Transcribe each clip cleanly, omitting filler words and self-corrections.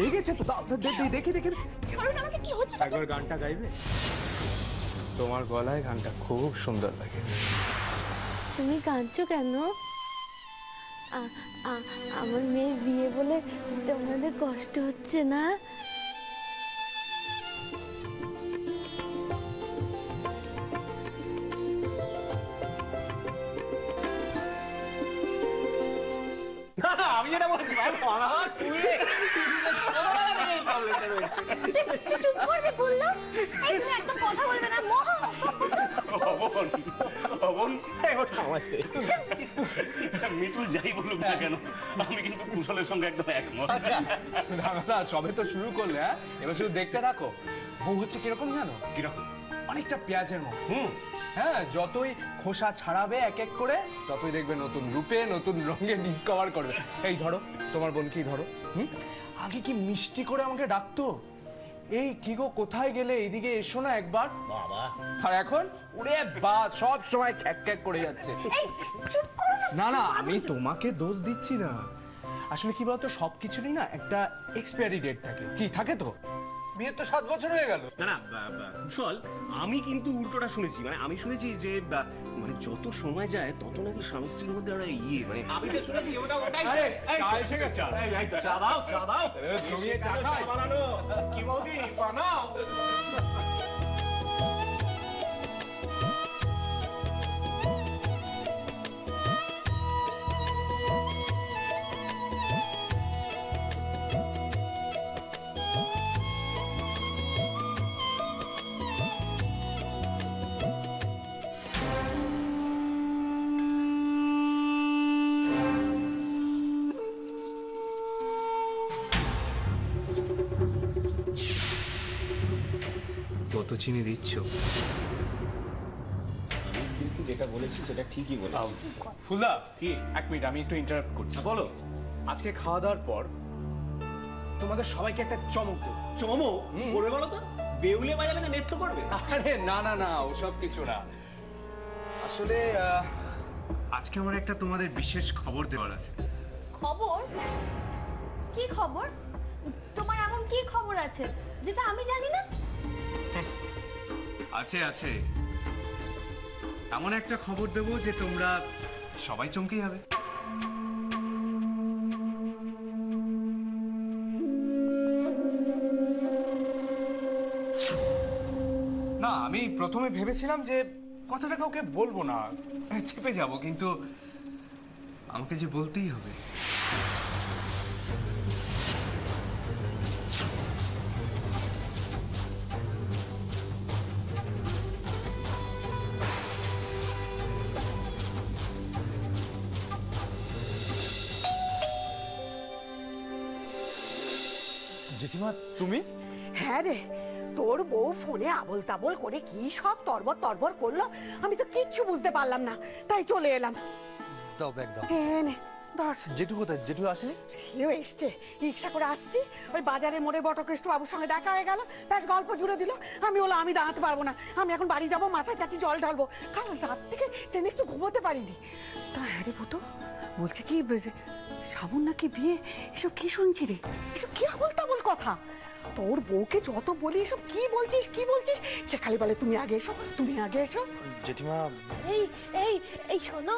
লেগেছে তো, দেখি দেখি। ছাড়ুন আমাকে, কি হচ্ছে? একবার গানটা গাইবে? তোমার গলায় গানটা খুব সুন্দর লাগে। তুমি কাঁদছো কেন? আমার মেয়ের বিয়ে বলে তোমাদের কষ্ট হচ্ছে না? আমি যেটা বলছি চুপ করবে বললাম? এই তুমি একদম কথা বলবে না, মহা মিঠুল যাই বলুক না কেন, আমি কিন্তু কুশলের সঙ্গে একদম একমত। না, সবে তো শুরু করলে, হ্যাঁ? এবার শুধু দেখতে থাকো। বউ হচ্ছে কিরকম জানো? কিরকম? অনেকটা পেঁয়াজের মতো। হ্যাঁ, যতই খোসা ছাড়াবে এক এক করে, ততই দেখবে নতুন রূপে নতুন রঙে ডিসকভার করবে। এই ধরো, তোমার বোনকেই ধরো। আগে কি মিষ্টি করে আমাকে ডাকতো, এই কি গো কোথায় গেলে, এইদিকে এসো না একবার। বাবা, আর এখন ওরে বা সব সময় খ্যাক খ্যাক করে যাচ্ছে। না না, আমি তোমাকে দোষ দিচ্ছি না। আসলে কি বলতো, সবকিছুরই না একটা এক্সপায়ারি ডেট থাকে। কি থাকে তো? বিয়ের তো 7 বছর হয়ে গেল। না না কুশল, আমি কিন্তু উল্টোটা শুনেছি। মানে আমি শুনেছি যে মানে যত সময় যায় তত নাকি স্বামী স্ত্রীর মধ্যে ওরা মানে আমি তো শুনেছি ওটাই। আরে চা এসে গেছে। এই তো চা দাও, চা দাও। জমিয়ে চা খাই। বানানো কি বৌদি বানাও। কত চিনি দিচ্ছ? আমি কিন্তু যেটা বলেছি সেটা ঠিকই বলেছি। ফুলদা, কি 1 মিনিট, আমি একটু ইন্টারাপ্ট করছি। বলো। আজকে খাওয়া দাওয়ার পর তোমাদের সবাইকে একটা চমক দেবো। চমক করবে বলো তো? বেউলে বাজাবে না নৃত্য করবে? আরে না না না, ওসব কিছু না। আসলে আজকে আমার একটা তোমাদের বিশেষ খবর দেওয়ার আছে। খবর? কি খবর? তোমার এমন কি খবর আছে যেটা আমি জানি না? আছে আছে, এমন একটা খবর দেবো যে তোমরা সবাই চমকে যাবে। না, আমি প্রথমে ভেবেছিলাম যে কথাটা কাউকে বলবো না, চেপে যাব, কিন্তু আমাকে যে বলতেই হবে। জেঠিমা, তুমি? হ্যাঁ রে, তোর বউ ফোনে আবল তাবল করে কি সব তরবর তরবর করলো, আমি তো কিচ্ছু বুঝতে পারলাম না, তাই চলে এলাম। দাও ব্যাগ দাও। হ্যাঁ নে ধর। জেঠু কোথায়? জেঠু আসেনি? সেও এসছে, রিক্সা করে আসছি, ওই বাজারে মোড়ে বটকেষ্ট বাবুর সঙ্গে দেখা হয়ে গেল, ব্যাস গল্প জুড়ে দিল। আমি বললাম আমি দাঁড়াতে পারবো না, আমি এখন বাড়ি যাবো, মাথায় চাটি জল ঢালবো, কারণ রাত থেকে ট্রেনে একটু ঘুমোতে পারিনি। তা হ্যাঁ রে ভূতো, বলছে কি শ্রাবণ নাকি বিয়ে, এসব কি শুনছি রে, এসব কি আবল তাবল কথা। তোর বউকে যত বলি এসব কি বলছিস কি বলছিস, সে খালি বলে তুমি আগে এসো, তুমি আগে এসো। জেঠিমা, এই এই এই শোনো,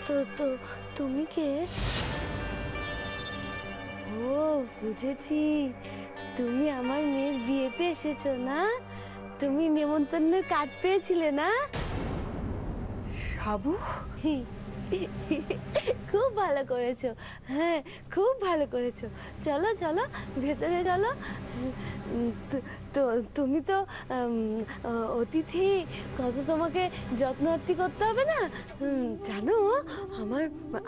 তো তো তুমি কে? ও বুঝেছি, তুমি আমার মেয়ের বিয়েতে এসেছো না? তুমি নেমন্তন্নের কার্ড পেয়েছিলে না? সাবু, খুব ভালো করেছো, হ্যাঁ খুব ভালো করেছো। চলো চলো ভেতরে চলো। তো তুমি তো অতিথি, কত তোমাকে যত্নার্থী করতে হবে না? জানো,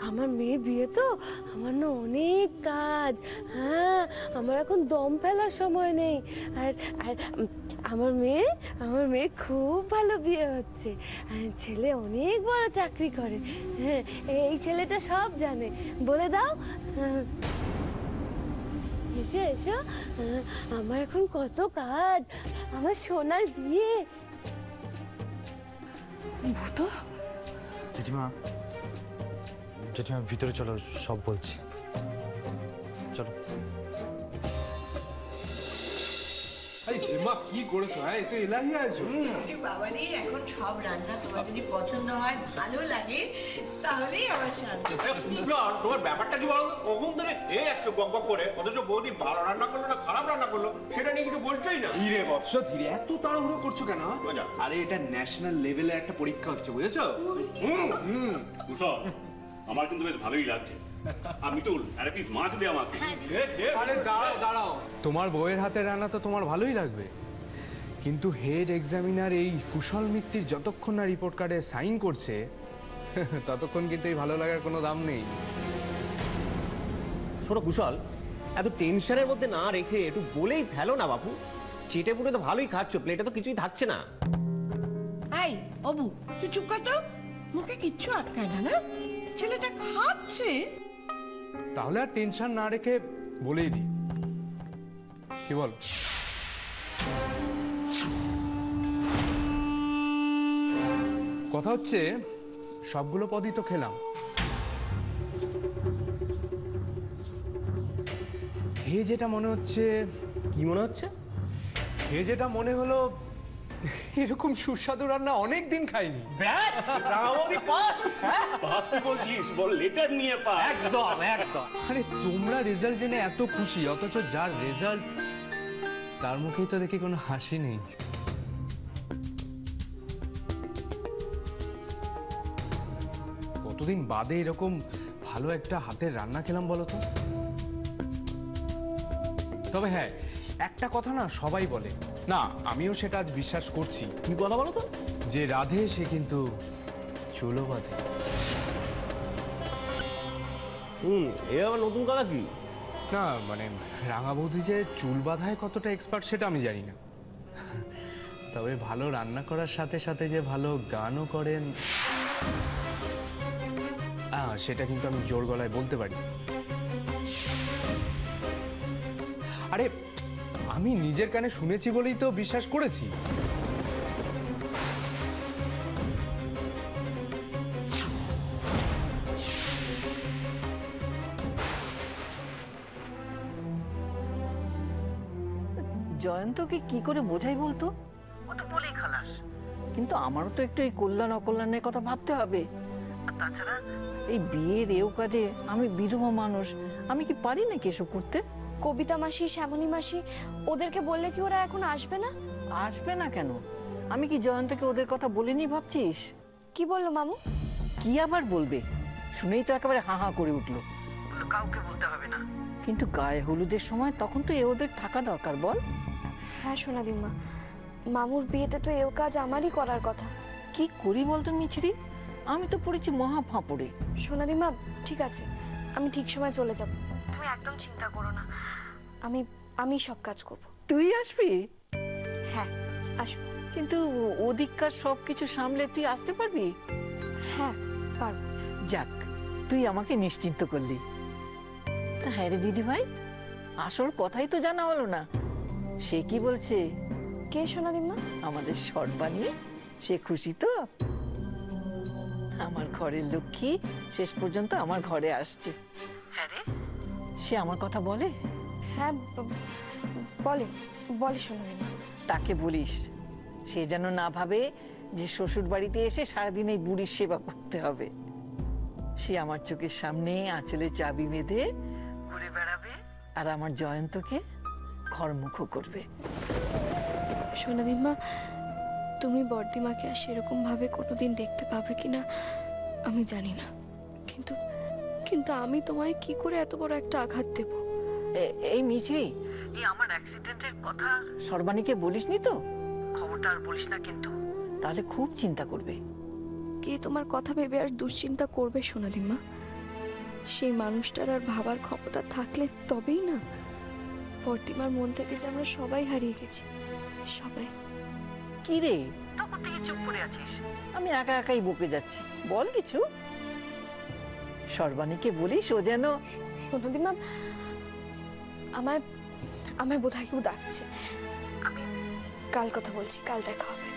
আমার মেয়ের বিয়ে তো, আমার না অনেক কাজ। হ্যাঁ, আমার এখন দম ফেলার সময় নেই। আর আর আমার মেয়ে খুব ভালো বিয়ে হচ্ছে, ছেলে অনেক বড় চাকরি করে। হ্যাঁ, এই ছেলেটা সব জানে, বলে দাও। এসো এসো, আমার এখন কত কাজ, আমার সোনার বিয়ে। জেঠিমা, জেঠিমা ভিতরে চলো, সব বলছি। এই জেমা কি করেছো? হ্যাঁ এই তো এলাহি আছো। বাবারে এখন সব রান্না তোমার যদি পছন্দ হয় ভালো লাগে তাহলেই আমার শান্তি। তোমার ব্যাপারটা কি বলো? কখন ধরে এই একটু বক করে অথচ বৌদি ভালো রান্না করলো না খারাপ রান্না করলো সেটা নিয়ে কিছু বলছোই না। ধীরে বৎস ধীরে, এত তাড়াহুড়ো করছো কেন? মজা। আরে এটা ন্যাশনাল লেভেলের একটা পরীক্ষা হচ্ছে, বুঝেছো? কুশল আমার কিন্তু বেশ ভালোই লাগছে। আমি তো আরে পিস মাছ দে আমাকে। আরে দাঁড়াও দাঁড়াও, তোমার বউয়ের হাতের রান্না তো তোমার ভালোই লাগবে, কিন্তু হেড এক্সামিনার এই কুশল মিত্তির যতক্ষণ না রিপোর্ট কার্ডে সাইন করছে ততক্ষণ কিন্তু এই ভালো লাগার কোনো দাম নেই। শোনো কুশল, এত টেনশনের মধ্যে না রেখে একটু বলেই ফেলো না বাপু। চেটে পুটে তো ভালোই খাচ্ছ, প্লেটে তো কিছুই থাকছে না। এই অবু তুই চুপ কর তো, মুখে কিচ্ছু আটকায় না না, ছেলেটা খাচ্ছে। তাহলে আর টেনশন না রেখে বলেই দিই, কি বল? কথা হচ্ছে সবগুলো পদই তো খেলাম, খেয়ে যেটা মনে হচ্ছে, কি মনে হচ্ছে? খেয়ে যেটা মনে হলো এরকম সুস্বাদু রান্না অনেক দিন খাইনি। ব্যাস রামাবতী পাস। পাস কি বলছিস? বল লেটার নিয়ে পা। একদম একদম। আরে তোমরা রেজাল্ট জেনে এত খুশি, অথচ যার রেজাল্ট তার মুখেই তো দেখি কোনো হাসি নেই। কতদিন বাদে এরকম ভালো একটা হাতের রান্না খেলাম বলো তো? তবে হ্যাঁ, একটা কথা না সবাই বলে, না আমিও সেটা আজ বিশ্বাস করছি, কি কথা বলো তো? যে রাধে সে কিন্তু চুলো বাঁধে। এ আবার নতুন কথা কি? না মানে রাঙা বৌদি যে চুল বাঁধায় কতটা এক্সপার্ট সেটা আমি জানি না, তবে ভালো রান্না করার সাথে সাথে যে ভালো গানও করেন সেটা কিন্তু আমি জোর গলায় বলতে পারি। আরে আমি নিজের কানে শুনেছি বলেই তো বিশ্বাস করেছি। জয়ন্তকে কি করে বোঝাই বলতো? ও তো বলেই খালাস, কিন্তু আমারও তো একটু এই কল্যাণ অকল্যাণের কথা ভাবতে হবে। আর তাছাড়া এই বিয়ের এও কাজে আমি বিধবা মানুষ, আমি কি পারি নাকি এসব করতে? কবিতা মাসি, শ্যামলী মাসি ওদেরকে বললে কি ওরা এখন আসবে না? আসবে না কেন? আমি কি জয়ন্তকে ওদের কথা বলিনি ভাবছিস? কি বললো মামু? কি আবার বলবে, শুনেই তো একেবারে হা হা করে উঠলো, বললো কাউকে বলতে হবে না। কিন্তু গায়ে হলুদের সময় তখন তো এ ওদের থাকা দরকার, বল? হ্যাঁ সোনাদিম্মা, মামুর বিয়েতে তো এও কাজ আমারই করার কথা। কি করি বলতো মিছরি, আমি তো পড়েছি মহা ফাঁপড়ে। সোনাদিম্মা ঠিক আছে, আমি ঠিক সময় চলে যাব, তুমি একদম চিন্তা করো না, আমি সব কাজ করব। তুই আসবি? হ্যাঁ আসবো। কিন্তু ওদিককার সবকিছু সামলে তুই আসতে পারবি? হ্যাঁ পারবো। যাক, তুই আমাকে নিশ্চিন্ত করলি। তা হ্যাঁ রে দিদি ভাই, আসল কথাই তো জানা হলো না, সে কি বলছে? কে সোনাদিম্মা? আমাদের সর্বাণী, সে খুশি তো? আমার ঘরের লক্ষ্মী শেষ পর্যন্ত আমার ঘরে আসছে। হ্যাঁ রে, সে আমার কথা বলে? হ্যাঁ বলে বলে সোনাদিম্মা। তাকে বলিস সে যেন না ভাবে যে শ্বশুর বাড়িতে এসে সারাদিন এই বুড়ির সেবা করতে হবে। সে আমার চোখের সামনে আঁচলে চাবি বেঁধে ঘুরে বেড়াবে আর আমার জয়ন্তকে ঘরমুখ করবে। সোনাদিম্মা, তুমি বর্দিমাকে আর সেরকম ভাবে কোনোদিন দেখতে পাবে কিনা আমি জানি না, কিন্তু কিন্তু আমি তোমায় কি করে এত বড় একটা আঘাত দেব? এই মিছরি, এই আমার অ্যাক্সিডেন্টের কথা সর্বাণীকে বলিসনি তো? খবরটা আর বলিস না কিন্তু, তাহলে খুব চিন্তা করবে। কে তোমার কথা ভেবে আর দুশ্চিন্তা করবে সোনালিমা? সেই মানুষটার আর ভাবার ক্ষমতা থাকলে তবেই না। বর্দিমার মন থেকে যে আমরা সবাই হারিয়ে গেছি, সবাই। কি রে, তখন থেকে চুপ করে আছিস? আমি একা একাই বকে যাচ্ছি, বল কিছু। সর্বাণীকে বলিস ও যেন। সোনাদিমা, আমায় আমায় বোধহয় কেউ ডাকছে, আমি কাল কথা বলছি, কাল দেখা হবে।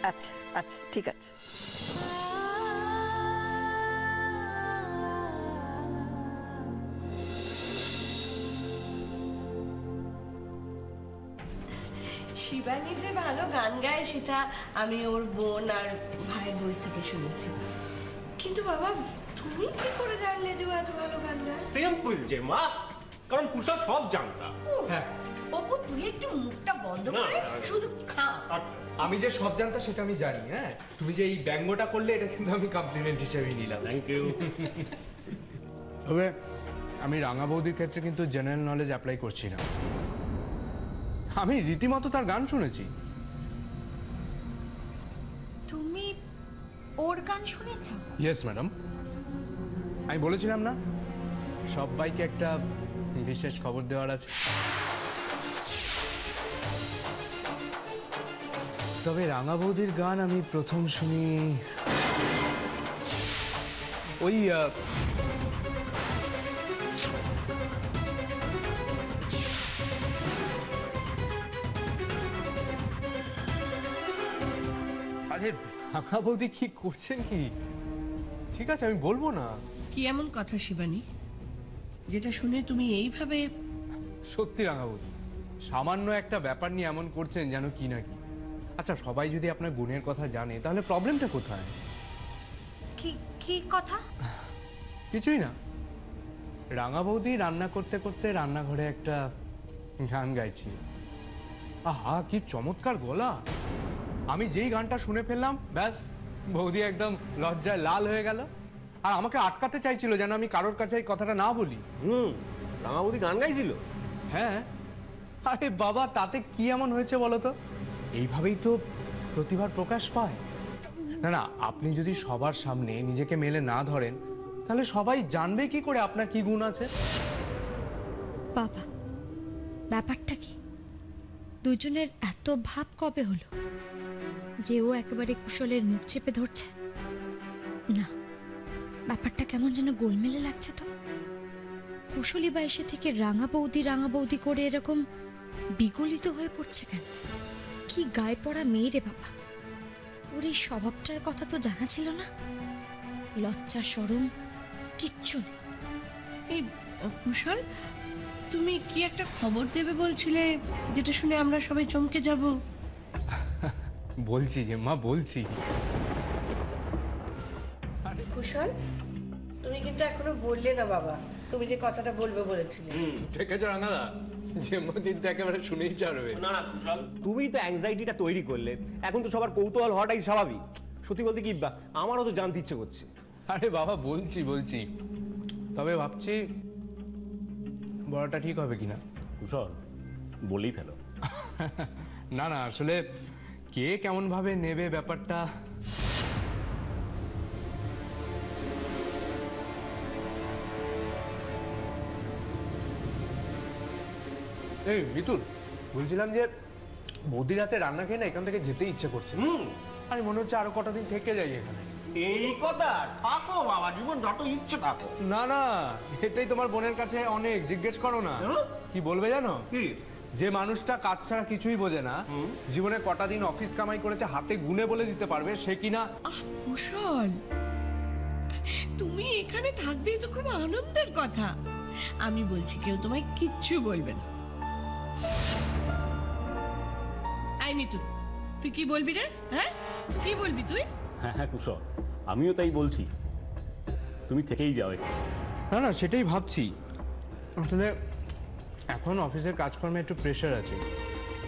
আচ্ছা আচ্ছা ঠিক আছে। শিবানী যে ভালো গান গায় সেটা আমি ওর বোন আর ভাইয়ের বই থেকে শুনেছি, কিন্তু বাবা তুমি কি করে জানলে যে ও এত ভালো গান গায়? সিম্পল যে মা, কারণ কুশল সব জানতাম। হ্যাঁ, অপু তুই একটু মুখটা বন্ধ না, করে না, না। শুধু খা। আর আমি যে সব জানতাম সেটা আমি জানি। হ্যাঁ, তুমি যে এই ব্যঙ্গটা করলে এটা কিন্তু আমি কমপ্লিমেন্ট হিসেবেই নিলাম। Thank you. তবে আমি রাঙা বৌদির ক্ষেত্রে কিন্তু জেনারেল নলেজ অ্যাপ্লাই করছি না। আমি রীতিমতো তার গান শুনেছি। তুমি ওর গান শুনেছো? ইয়েস ম্যাডাম, আমি বলেছিলাম না সবাইকে একটা বিশেষ খবর দেওয়ার আছে। তবে রাঙা বৌদির গান আমি প্রথম শুনি ওই আরে রাঙা বৌদি কি করছেন কি? ঠিক আছে আমি বলবো না। কি এমন কথা শিবানী যেটা শুনে তুমি এইভাবে? সত্যি রাঙা বৌদি সামান্য একটা ব্যাপার নিয়ে এমন করছেন যেন কি না কি। আচ্ছা সবাই যদি আপনার গুণের কথা জানে তাহলে প্রবলেমটা কোথায়? কি কি কথা? কিছুই না, রাঙা বৌদি রান্না করতে করতে রান্নাঘরে একটা গান গাইছিল। আহা কি চমৎকার গলা! আমি যেই গানটা শুনে ফেললাম ব্যাস বৌদি একদম লজ্জায় লাল হয়ে গেল আর আমাকে আটকাতে চাইছিল যেন আমি কারোর কাছে এই কথাটা না বলি। রাঙাবতী গান গাইছিল? হ্যাঁ, আরে বাবা তাতে কি এমন হয়েছে বলো তো? এইভাবেই তো প্রতিভার প্রকাশ পায়। না না, আপনি যদি সবার সামনে নিজেকে মেলে না ধরেন তাহলে সবাই জানবে কি করে আপনার কি গুণ আছে। বাবা, ব্যাপারটা কি? দুজনের এত ভাব কবে হলো যে ও একেবারে কুশলের মুখ চেপে ধরছে? না, ব্যাপারটা কেমন যেন গোলমেলে লাগছে তো। কুশলী বা এসে থেকে রাঙা বৌদি করে এরকম বিগলিত হয়ে পড়ছে কেন? কি গায়ে পড়া মেয়ে রে বাবা! ওর এই স্বভাবটার কথা তো জানা ছিল না। লজ্জা শরম কিচ্ছু নেই। এই কুশল, তুমি কি একটা খবর দেবে বলছিলে যেটা শুনে আমরা সবাই চমকে যাব? বলছি যে মা, বলছি। কুশল, তুমি কিন্তু এখনো বললে না বাবা তুমি যে কথাটা বলবে বলেছিলে। ঠিক আছে রাঙাদা, জন্মদিন তো একেবারে শুনেই ছাড়বে। না না কুশল, তুমি তো অ্যাংজাইটিটা তৈরি করলে, এখন তো সবার কৌতূহল হওয়াটাই স্বাভাবিক। সত্যি বলতে কি আমারও তো জানতে ইচ্ছে করছে। আরে বাবা বলছি, তবে ভাবছি বড়টা ঠিক হবে কিনা। কুশল বলেই ফেলো। না না, আসলে কে কেমন ভাবে নেবে ব্যাপারটা। এই মিতুল, বলছিলাম যে বৌদির হাতে রান্না খেয়ে না এখান থেকে যেতে ইচ্ছে করছে। আমি মনে হচ্ছে আরো কটা দিন থেকে যাই এখানে। এই কথা থাকো বাবা, জীবন যত ইচ্ছে থাকো। না না, এটাই তোমার বোনের কাছে অনেক, জিজ্ঞেস করো না। কি বলবে জানো? কি? যে মানুষটা কাজ ছাড়া কিছুই বোঝে না, জীবনে কটা দিন অফিস কামাই করেছে হাতে গুনে বলে দিতে পারবে, সে কিনা। কুশল, তুমি এখানে থাকবে তো খুব আনন্দের কথা। আমি বলছি কেউ তোমায় কিচ্ছু বলবে না। আই মিতু, তুই কি বলবি রে? হ্যাঁ, কি বলবি তুই? হ্যাঁ হ্যাঁ কুশল, আমিও তাই বলছি, তুমি থেকেই যাও এখানে। না না, সেটাই ভাবছি। আসলে এখন অফিসের কাজকর্মে একটু প্রেশার আছে,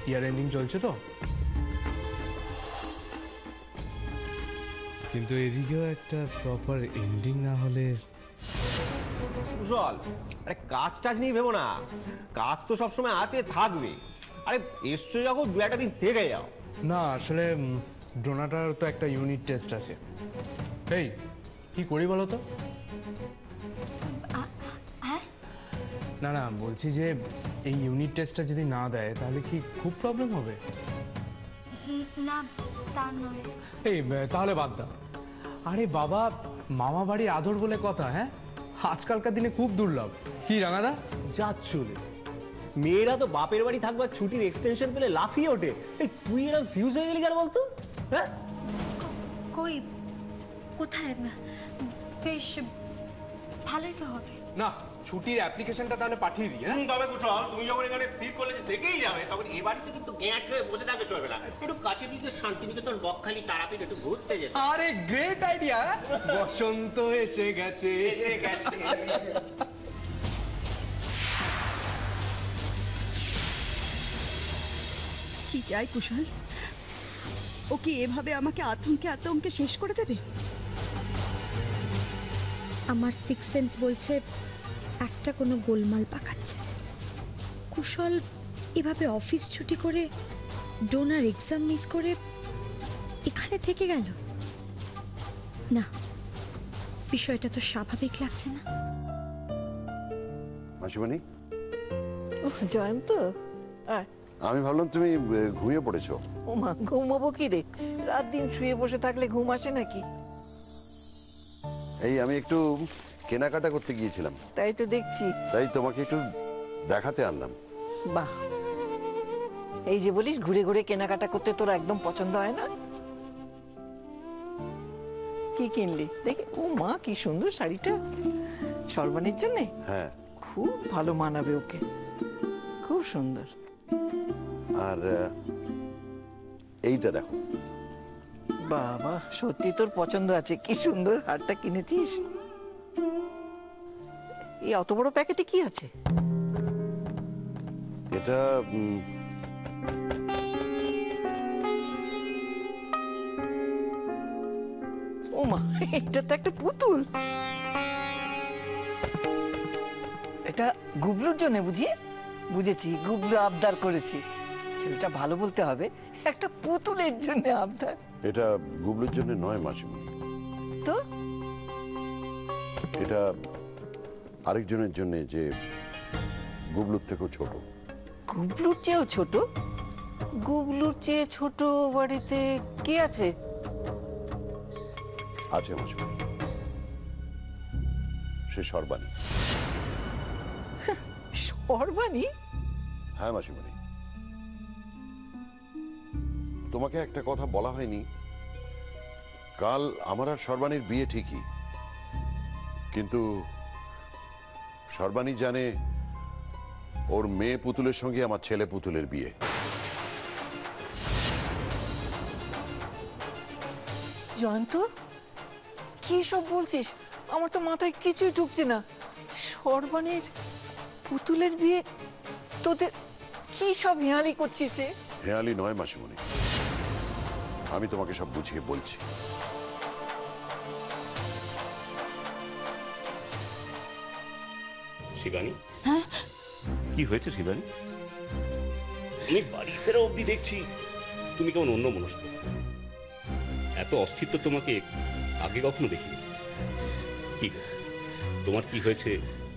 ইয়ার এন্ডিং চলছে তো। কিন্তু এদিকেও একটা প্রপার এন্ডিং না হলে। কুশল, আরে কাজ টাজ নিয়ে ভেবো না, কাজ তো সবসময় আছে, থাকবে। আরে এসছো যখন দু একটা দিন থেকে যাও। না আসলে ডোনাটার তো একটা ইউনিট টেস্ট আছে। এই কি করি বলো তো? হ্যাঁ, না না, বলছি যে এই ইউনিট টেস্টটা যদি না দেয় তাহলে কি খুব প্রবলেম হবে? না তা নয়। এই তাহলে বাদ দাও। আরে বাবা, মামা বাড়ির আদর বলে কথা। হ্যাঁ, আজকালকার দিনে খুব দুর্লভ। কি রাঙাদা যাচ্ছলে মেয়েরা তো বাপের বাড়ি থাকবার ছুটির এক্সটেনশন পেলে লাফিয়ে ওঠে। এই তুই এরকম ফিউজ হয়ে গেলি কেন বলতো? হ্যাঁ, কই, কোথায়? বেশ ভালোই তো হবে। না, ছুটির অ্যাপ্লিকেশনটা তাহলে পাঠিয়ে দিই। হ্যাঁ তবে কুশল, তুমি যখন এখানে স্থির করলে যে থেকেই যাবে, তখন এ বাড়িতে কিন্তু গ্যাঁট হয়ে বসে থাকবে চলবে না। একটু কাছে দিকে শান্তিনিকেতন, বকখালি, তারাপীঠ একটু ঘুরতে যেতে। আরে গ্রেট আইডিয়া, বসন্ত এসে গেছে এসে গেছে। কি চাই কুশল? ও কি এভাবে আমাকে আতঙ্কে আতঙ্কে শেষ করে দেবে? আমার সিক্স সেন্স বলছে একটা কোনো গোলমাল পাকাচ্ছে। কুশল এভাবে অফিস ছুটি করে ডোনার এক্সাম মিস করে এখানে থেকে গেল না, বিষয়টা তো স্বাভাবিক লাগছে না। মাসিমণি, ও জয়ন্ত, আমি ভাবলাম তুমি ঘুমিয়ে পড়েছো। ও মা, ঘুমাবো কি রে? রাত দিন শুয়ে বসে থাকলে ঘুম আসে নাকি? এই আমি একটু কেনাকাটা করতে গিয়েছিলাম, তাই তো দেখছি। তাই তোমাকে একটু দেখাতে আনলাম। বাহ, এই যে বলিস ঘুরে ঘুরে কেনাকাটা করতে তোর একদম পছন্দ হয় না? কি কিনলি দেখে? ও মা, কি সুন্দর শাড়িটা, সর্বাণীর জন্য। হ্যাঁ, খুব ভালো মানাবে ওকে, খুব সুন্দর। আর এইটা দেখো। বাবা, সত্যি তোর পছন্দ আছে, কি সুন্দর হারটা কিনেছিস। এই অত বড় প্যাকেটে কি আছে? এটা ও মা, এটা তো একটা পুতুল। এটা গুবলুর জন্য বুঝি? বুঝেছি, গুবলু আবদার করেছি। ছেলেটা ভালো বলতে হবে, একটা পুতুলের জন্য আবদার। এটা গুবলুর জন্য নয় মাসিমণি, তো এটা আরেকজনের জন্য, যে গুবলুর থেকেও ছোট। গুবলুর চেয়েও ছোট? গুবলুর চেয়ে ছোট বাড়িতে কে আছে? আছে মাসিমণি, সে সর্বাণী। সর্বাণী? হ্যাঁ মাসিমণি, তোমাকে একটা কথা বলা হয়নি, কাল আমার আর সর্বাণীর বিয়ে ঠিকই, কিন্তু সর্বাণী জানে ওর মেয়ে পুতুলের সঙ্গে আমার ছেলে পুতুলের বিয়ে। জয়ন্ত, কি সব বলছিস? আমার তো মাথায় কিছুই ঢুকছে না। সর্বাণীর পুতুলের বিয়ে? তোদের কি সব হেয়ালি করছিস? হেয়ালি নয় মাসিমণি, আমি তোমাকে সব বুঝিয়ে বলছি। শিবানী, কি হয়েছে শিবানী? আমি বাড়ি ফেরা অবধি দেখছি তুমি কেমন অন্য মনস্ক। এত অস্থিত্ব তোমাকে আগে কখনো দেখিনি। কি তোমার কি হয়েছে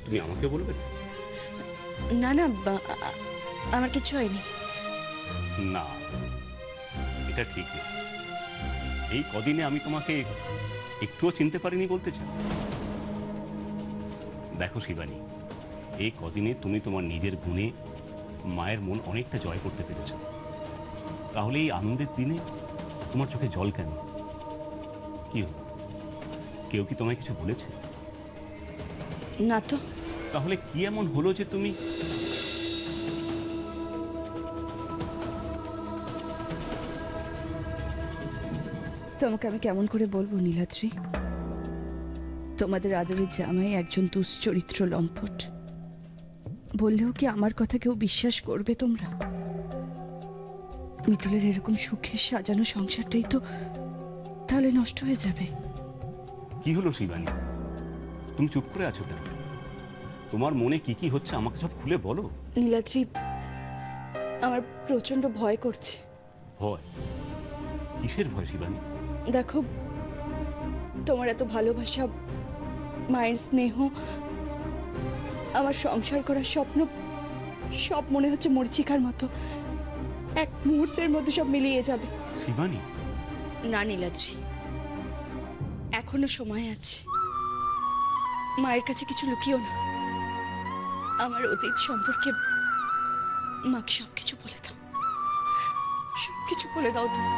তুমি আমাকে বলবে? না না, আমার কিছু হয়নি। না, এটা ঠিক না। এই কদিনে আমি তোমাকে একটুও চিনতে পারিনি বলতে চাই। দেখো শিবানী, এই কদিনে তুমি তোমার নিজের গুণে মায়ের মন অনেকটা জয় করতে পেরেছ। তাহলে এই আনন্দের দিনে তোমার চোখে জল কেন? কি হলো? কেউ কি তোমায় কিছু বলেছে? না তো। তাহলে কি এমন হলো যে তুমি? তোমাকে আমি কেমন করে বলবো নীলাদ্রি, তোমাদের আদরের জামাই একজন দুশ্চরিত্র লম্পট। বললেও কি আমার কথা কেউ বিশ্বাস করবে তোমরা? মিতুলের এরকম সুখে সাজানো সংসারটাই তো তাহলে নষ্ট হয়ে যাবে। কি হলো শিবানী, তুমি চুপ করে আছো কেন? তোমার মনে কি কি হচ্ছে আমাকে সব খুলে বলো। নীলাদ্রি, আমার প্রচন্ড ভয় করছে। ভয়? কিসের ভয় শিবানী? দেখো, তোমার এত ভালোবাসা, মায়ের স্নেহ, আমার সংসার করার স্বপ্ন, সব মনে হচ্ছে মরীচিকার মতো এক মুহূর্তের মধ্যে সব মিলিয়ে যাবে। শিবানী। না নীলাদ্রি, এখনো সময় আছে। মায়ের কাছে কিছু লুকিও না। আমার অতীত সম্পর্কে মাকে সবকিছু বলে দাও, সবকিছু বলে দাও তুমি।